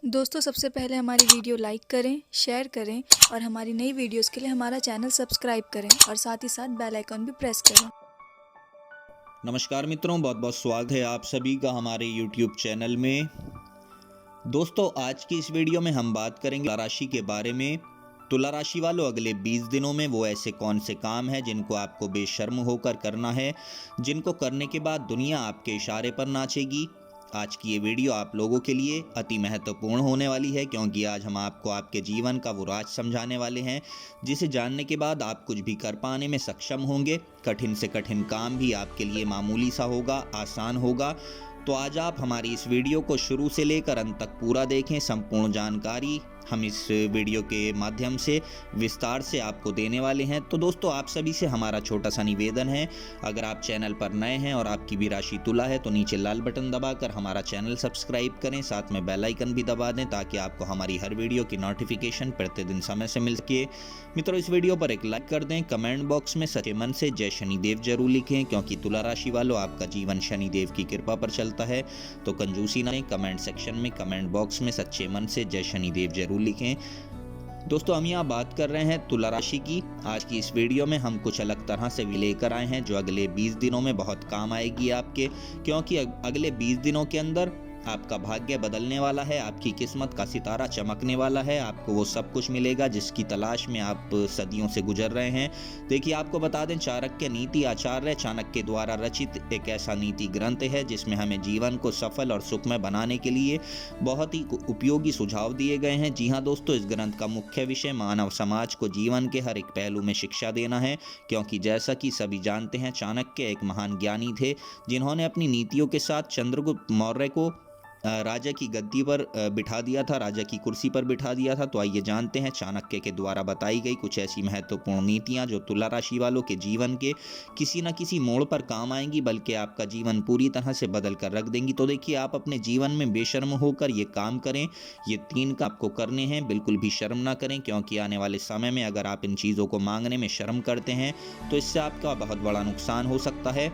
दोस्तों सबसे पहले हमारी वीडियो लाइक करें, शेयर करें और हमारी नई वीडियोस के लिए हमारा चैनल सब्सक्राइब करें और साथ ही साथ बेल आइकन भी प्रेस करें। नमस्कार मित्रों, बहुत बहुत स्वागत है आप सभी का हमारे YouTube चैनल में। दोस्तों आज की इस वीडियो में हम बात करेंगे तुला राशि के बारे में। तुला राशि वालों, अगले 20 दिनों में वो ऐसे कौन से काम हैं जिनको आपको बेशर्म होकर करना है, जिनको करने के बाद दुनिया आपके इशारे पर नाचेगी। आज की ये वीडियो आप लोगों के लिए अति महत्वपूर्ण होने वाली है, क्योंकि आज हम आपको आपके जीवन का वो राज समझाने वाले हैं जिसे जानने के बाद आप कुछ भी कर पाने में सक्षम होंगे। कठिन से कठिन काम भी आपके लिए मामूली सा होगा, आसान होगा। तो आज आप हमारी इस वीडियो को शुरू से लेकर अंत तक पूरा देखें। संपूर्ण जानकारी हम इस वीडियो के माध्यम से विस्तार से आपको देने वाले हैं। तो दोस्तों आप सभी से हमारा छोटा सा निवेदन है, अगर आप चैनल पर नए हैं और आपकी भी राशि तुला है तो नीचे लाल बटन दबाकर हमारा चैनल सब्सक्राइब करें, साथ में बेल आइकन भी दबा दें ताकि आपको हमारी हर वीडियो की नोटिफिकेशन प्रतिदिन समय से मिल सके। मित्रों इस वीडियो पर एक लाइक कर दें, कमेंट बॉक्स में सच्चे मन से जय शनिदेव जरूर लिखें, क्योंकि तुला राशि वालों आपका जीवन शनिदेव की कृपा पर चलता है। तो कंजूसी ना, कमेंट सेक्शन में कमेंट बॉक्स में सच्चे मन से जय शनिदेव जरूर लिखें। दोस्तों हम यहाँ बात कर रहे हैं तुला राशि की। आज की इस वीडियो में हम कुछ अलग तरह से भी लेकर आए हैं जो अगले 20 दिनों में बहुत काम आएगी आपके, क्योंकि अगले 20 दिनों के अंदर आपका भाग्य बदलने वाला है, आपकी किस्मत का सितारा चमकने वाला है। आपको वो सब कुछ मिलेगा जिसकी तलाश में आप सदियों से गुजर रहे हैं। देखिए आपको बता दें, चाणक्य नीति आचार्य चाणक्य द्वारा रचित एक ऐसा नीति ग्रंथ है जिसमें हमें जीवन को सफल और सुखमय बनाने के लिए बहुत ही उपयोगी सुझाव दिए गए हैं। जी हाँ दोस्तों, इस ग्रंथ का मुख्य विषय मानव समाज को जीवन के हर एक पहलू में शिक्षा देना है, क्योंकि जैसा कि सभी जानते हैं चाणक्य एक महान ज्ञानी थे जिन्होंने अपनी नीतियों के साथ चंद्रगुप्त मौर्य को राजा की गद्दी पर बिठा दिया था, राजा की कुर्सी पर बिठा दिया था। तो आइए जानते हैं चाणक्य के द्वारा बताई गई कुछ ऐसी महत्वपूर्ण नीतियां जो तुला राशि वालों के जीवन के किसी न किसी मोड़ पर काम आएंगी, बल्कि आपका जीवन पूरी तरह से बदल कर रख देंगी। तो देखिए आप अपने जीवन में बेशर्म होकर ये काम करें। ये 3 काम आपको करने हैं, बिल्कुल भी शर्म ना करें, क्योंकि आने वाले समय में अगर आप इन चीज़ों को मांगने में शर्म करते हैं तो इससे आपका बहुत बड़ा नुकसान हो सकता है।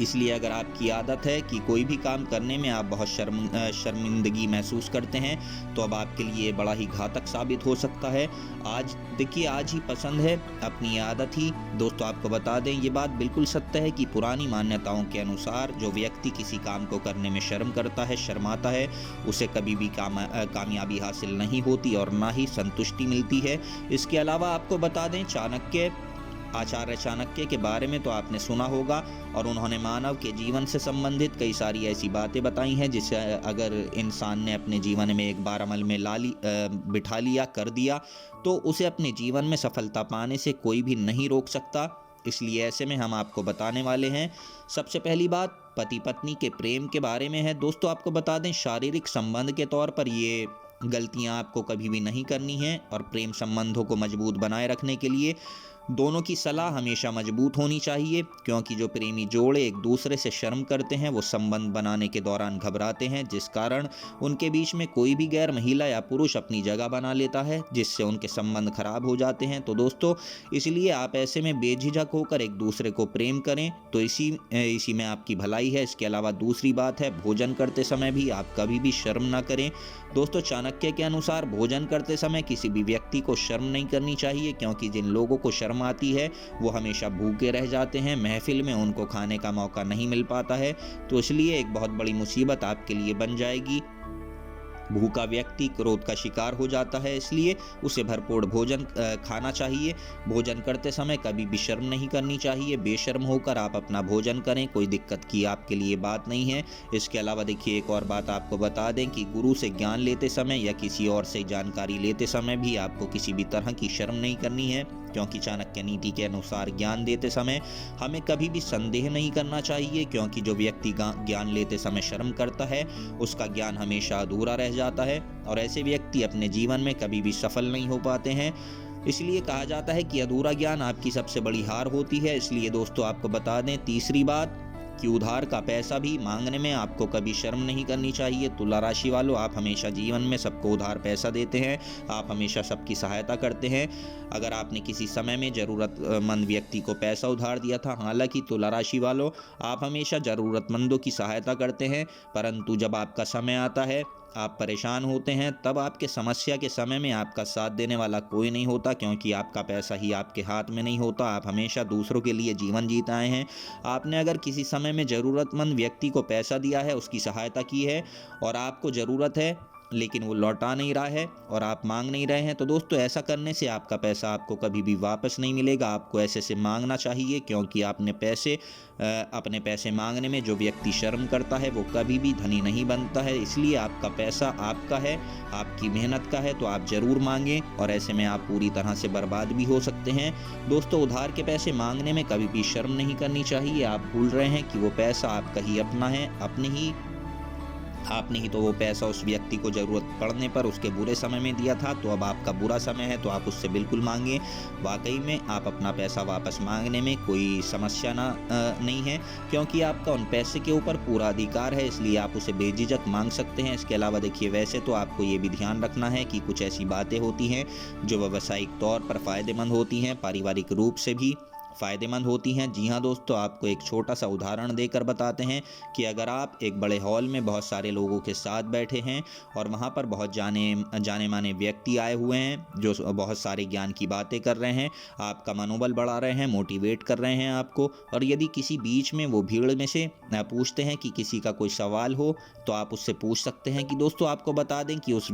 इसलिए अगर आपकी आदत है कि कोई भी काम करने में आप बहुत शर्मिंदगी महसूस करते हैं तो अब आपके लिए बड़ा ही घातक साबित हो सकता है। आज देखिए, आज ही पसंद है अपनी आदत ही। दोस्तों आपको बता दें, ये बात बिल्कुल सत्य है कि पुरानी मान्यताओं के अनुसार जो व्यक्ति किसी काम को करने में शर्म करता है, शर्माता है, उसे कभी भी कामयाबी हासिल नहीं होती और ना ही संतुष्टि मिलती है। इसके अलावा आपको बता दें, आचार्य चाणक्य के बारे में तो आपने सुना होगा, और उन्होंने मानव के जीवन से संबंधित कई सारी ऐसी बातें बताई हैं जिसे अगर इंसान ने अपने जीवन में एक बार अमल में बिठा लिया, कर दिया, तो उसे अपने जीवन में सफलता पाने से कोई भी नहीं रोक सकता। इसलिए ऐसे में हम आपको बताने वाले हैं। सबसे पहली बात पति पत्नी के प्रेम के बारे में है। दोस्तों आपको बता दें, शारीरिक संबंध के तौर पर ये गलतियां आपको कभी भी नहीं करनी है, और प्रेम संबंधों को मजबूत बनाए रखने के लिए दोनों की सलाह हमेशा मजबूत होनी चाहिए, क्योंकि जो प्रेमी जोड़े एक दूसरे से शर्म करते हैं वो संबंध बनाने के दौरान घबराते हैं, जिस कारण उनके बीच में कोई भी गैर महिला या पुरुष अपनी जगह बना लेता है, जिससे उनके संबंध खराब हो जाते हैं। तो दोस्तों इसलिए आप ऐसे में बेझिझक होकर एक दूसरे को प्रेम करें, तो इसी में आपकी भलाई है। इसके अलावा दूसरी बात है, भोजन करते समय भी आप कभी भी शर्म ना करें। दोस्तों चाणक्य के अनुसार भोजन करते समय किसी भी व्यक्ति को शर्म नहीं करनी चाहिए, क्योंकि जिन लोगों को शर्म आती है वो हमेशा भूखे रह जाते हैं, महफिल में उनको खाने का मौका नहीं मिल पाता है। तो इसलिए एक बहुत बड़ी मुसीबत आपके लिए बन जाएगी। भूखा व्यक्ति क्रोध का शिकार हो जाता है, इसलिए उसे भरपूर भोजन खाना चाहिए। भोजन करते समय कभी भी शर्म नहीं करनी चाहिए। बेशर्म होकर आप अपना भोजन करें, कोई दिक्कत की आपके लिए बात नहीं है। इसके अलावा देखिए एक और बात आपको बता दें कि गुरु से ज्ञान लेते समय या किसी और से जानकारी लेते समय भी आपको किसी भी तरह की शर्म नहीं करनी है, क्योंकि चाणक्य नीति के अनुसार ज्ञान देते समय हमें कभी भी संदेह नहीं करना चाहिए, क्योंकि जो व्यक्ति ज्ञान लेते समय शर्म करता है उसका ज्ञान हमेशा अधूरा रह जाता है, और ऐसे व्यक्ति अपने जीवन में कभी भी सफल नहीं हो पाते हैं। इसलिए कहा जाता है कि अधूरा ज्ञान आपकी सबसे बड़ी हार होती है। इसलिए दोस्तों आपको बता दें, तीसरी बात कि उधार का पैसा भी मांगने में आपको कभी शर्म नहीं करनी चाहिए। तुला राशि वालों, आप हमेशा जीवन में सबको उधार पैसा देते हैं, आप हमेशा सबकी सहायता करते हैं। अगर आपने किसी समय में ज़रूरतमंद व्यक्ति को पैसा उधार दिया था, हालांकि तुला राशि वालों आप हमेशा ज़रूरतमंदों की सहायता करते हैं, परंतु जब आपका समय आता है आप परेशान होते हैं, तब आपके समस्या के समय में आपका साथ देने वाला कोई नहीं होता, क्योंकि आपका पैसा ही आपके हाथ में नहीं होता। आप हमेशा दूसरों के लिए जीवन जीते आए हैं। आपने अगर किसी समय में ज़रूरतमंद व्यक्ति को पैसा दिया है, उसकी सहायता की है और आपको ज़रूरत है लेकिन वो लौटा नहीं रहा है और आप मांग नहीं रहे हैं, तो दोस्तों ऐसा करने से आपका पैसा आपको कभी भी वापस नहीं मिलेगा। आपको ऐसे से मांगना चाहिए, क्योंकि अपने पैसे मांगने में जो व्यक्ति शर्म करता है वो कभी भी धनी नहीं बनता है। इसलिए आपका पैसा आपका है, आपकी मेहनत का है, तो आप ज़रूर मांगें और ऐसे में आप पूरी तरह से बर्बाद भी हो सकते हैं। दोस्तों उधार के पैसे मांगने में कभी भी शर्म नहीं करनी चाहिए। आप भूल रहे हैं कि वो पैसा आपका ही अपना है, आपने ही तो वो पैसा उस व्यक्ति को ज़रूरत पड़ने पर उसके बुरे समय में दिया था, तो अब आपका बुरा समय है, तो आप उससे बिल्कुल मांगें। वाकई में आप अपना पैसा वापस मांगने में कोई समस्या नहीं है, क्योंकि आपका उन पैसे के ऊपर पूरा अधिकार है, इसलिए आप उसे बेझिझक मांग सकते हैं। इसके अलावा देखिए, वैसे तो आपको ये भी ध्यान रखना है कि कुछ ऐसी बातें होती हैं जो व्यावसायिक तौर पर फ़ायदेमंद होती हैं, पारिवारिक रूप से भी फ़ायदेमंद होती हैं। जी हाँ दोस्तों, आपको एक छोटा सा उदाहरण देकर बताते हैं कि अगर आप एक बड़े हॉल में बहुत सारे लोगों के साथ बैठे हैं और वहाँ पर बहुत जाने माने व्यक्ति आए हुए हैं जो बहुत सारे ज्ञान की बातें कर रहे हैं, आपका मनोबल बढ़ा रहे हैं, मोटिवेट कर रहे हैं आपको, और यदि किसी बीच में वो भीड़ में से पूछते हैं कि किसी का कोई सवाल हो, तो आप उससे पूछ सकते हैं कि दोस्तों आपको बता दें कि उस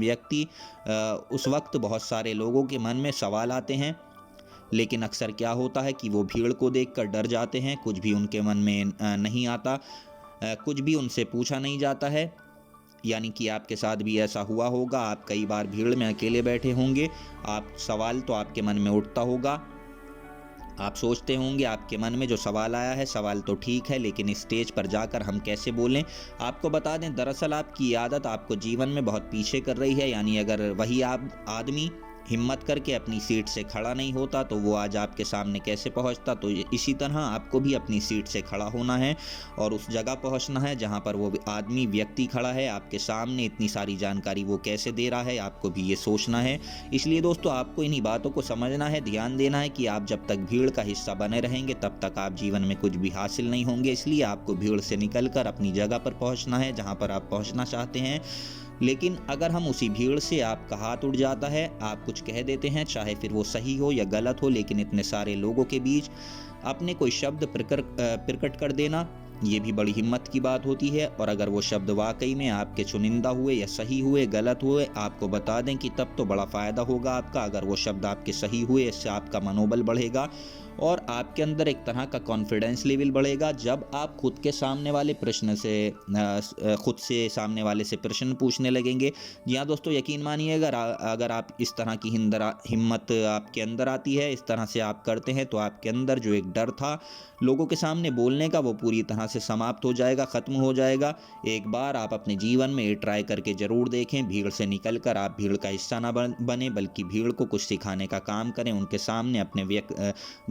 वक्त बहुत सारे लोगों के मन में सवाल आते हैं, लेकिन अक्सर क्या होता है कि वो भीड़ को देखकर डर जाते हैं, कुछ भी उनके मन में नहीं आता, कुछ भी उनसे पूछा नहीं जाता है। यानी कि आपके साथ भी ऐसा हुआ होगा, आप कई बार भीड़ में अकेले बैठे होंगे, सवाल तो आपके मन में उठता होगा, आप सोचते होंगे आपके मन में जो सवाल आया है, सवाल तो ठीक है, लेकिन स्टेज पर जाकर हम कैसे बोलें। आपको बता दें, दरअसल आपकी आदत आपको जीवन में बहुत पीछे कर रही है। यानी अगर वही आदमी हिम्मत करके अपनी सीट से खड़ा नहीं होता तो वो आज आपके सामने कैसे पहुंचता। तो इसी तरह आपको भी अपनी सीट से खड़ा होना है और उस जगह पहुंचना है जहां पर वो व्यक्ति खड़ा है आपके सामने। इतनी सारी जानकारी वो कैसे दे रहा है, आपको भी ये सोचना है। इसलिए दोस्तों आपको इन्हीं बातों को समझना है, ध्यान देना है कि आप जब तक भीड़ का हिस्सा बने रहेंगे तब तक आप जीवन में कुछ भी हासिल नहीं होंगे। इसलिए आपको भीड़ से निकलकर अपनी जगह पर पहुँचना है जहाँ पर आप पहुँचना चाहते हैं। लेकिन अगर हम उसी भीड़ से आपका हाथ उठ जाता है, आप कुछ कह देते हैं, चाहे फिर वो सही हो या गलत हो, लेकिन इतने सारे लोगों के बीच अपने कोई शब्द प्रकट कर देना, ये भी बड़ी हिम्मत की बात होती है। और अगर वो शब्द वाकई में आपके चुनिंदा हुए या सही हुए, गलत हुए, आपको बता दें कि तब तो बड़ा फ़ायदा होगा आपका। अगर वो शब्द आपके सही हुए, इससे आपका मनोबल बढ़ेगा और आपके अंदर एक तरह का कॉन्फिडेंस लेवल बढ़ेगा। जब आप खुद से सामने वाले से प्रश्न पूछने लगेंगे। जी हाँ दोस्तों, यकीन मानिए, अगर आप इस तरह की हिम्मत आपके अंदर आती है, इस तरह से आप करते हैं, तो आपके अंदर जो एक डर था लोगों के सामने बोलने का, वो पूरी तरह से समाप्त हो जाएगा, ख़त्म हो जाएगा। एक बार आप अपने जीवन में ये ट्राई करके ज़रूर देखें। भीड़ से निकलकर आप भीड़ का हिस्सा ना बने, बल्कि भीड़ को कुछ सिखाने का काम करें। उनके सामने अपने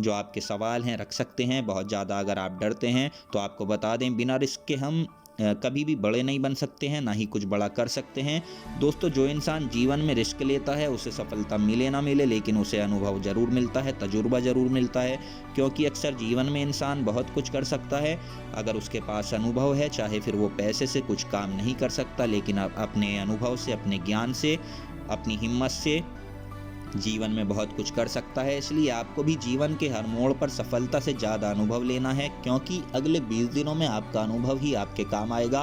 जो आपके सवाल हैं रख सकते हैं। बहुत ज़्यादा अगर आप डरते हैं तो आपको बता दें, बिना रिस्क के हम कभी भी बड़े नहीं बन सकते हैं, ना ही कुछ बड़ा कर सकते हैं। दोस्तों, जो इंसान जीवन में रिस्क लेता है उसे सफलता मिले ना मिले, लेकिन उसे अनुभव ज़रूर मिलता है, तजुर्बा ज़रूर मिलता है। क्योंकि अक्सर जीवन में इंसान बहुत कुछ कर सकता है, अगर उसके पास अनुभव है, चाहे फिर वो पैसे से कुछ काम नहीं कर सकता, लेकिन अपने अनुभव से, अपने ज्ञान से, अपनी हिम्मत से जीवन में बहुत कुछ कर सकता है। इसलिए आपको भी जीवन के हर मोड़ पर सफलता से ज़्यादा अनुभव लेना है, क्योंकि अगले 20 दिनों में आपका अनुभव ही आपके काम आएगा,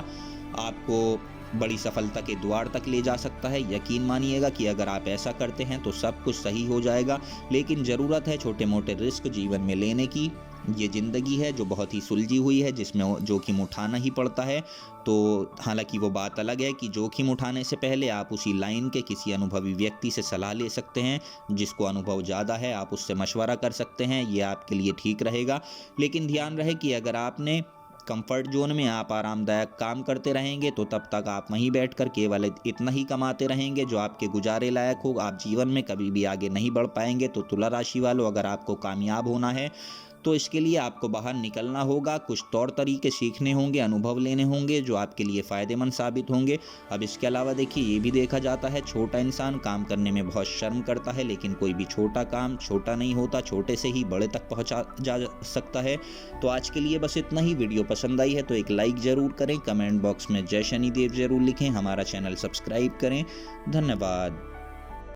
आपको बड़ी सफलता के द्वार तक ले जा सकता है। यकीन मानिएगा कि अगर आप ऐसा करते हैं तो सब कुछ सही हो जाएगा। लेकिन ज़रूरत है छोटे मोटे रिस्क जीवन में लेने की। ये ज़िंदगी है जो बहुत ही सुलझी हुई है, जिसमें जोखिम उठाना ही पड़ता है। तो हालांकि वो बात अलग है कि जोखिम उठाने से पहले आप उसी लाइन के किसी अनुभवी व्यक्ति से सलाह ले सकते हैं, जिसको अनुभव ज़्यादा है, आप उससे मशवरा कर सकते हैं, ये आपके लिए ठीक रहेगा। लेकिन ध्यान रहे कि अगर आपने कंफर्ट जोन में आप आरामदायक काम करते रहेंगे तो तब तक आप वहीं बैठकर केवल इतना ही कमाते रहेंगे जो आपके गुजारे लायक हो। आप जीवन में कभी भी आगे नहीं बढ़ पाएंगे। तो तुला राशि वालों, अगर आपको कामयाब होना है तो इसके लिए आपको बाहर निकलना होगा, कुछ तौर तरीके सीखने होंगे, अनुभव लेने होंगे जो आपके लिए फ़ायदेमंद साबित होंगे। अब इसके अलावा देखिए ये भी देखा जाता है छोटा इंसान काम करने में बहुत शर्म करता है, लेकिन कोई भी छोटा काम छोटा नहीं होता, छोटे से ही बड़े तक पहुंचा जा सकता है। तो आज के लिए बस इतना ही। वीडियो पसंद आई है तो एक लाइक ज़रूर करें, कमेंट बॉक्स में जय शनिदेव ज़रूर लिखें, हमारा चैनल सब्सक्राइब करें। धन्यवाद।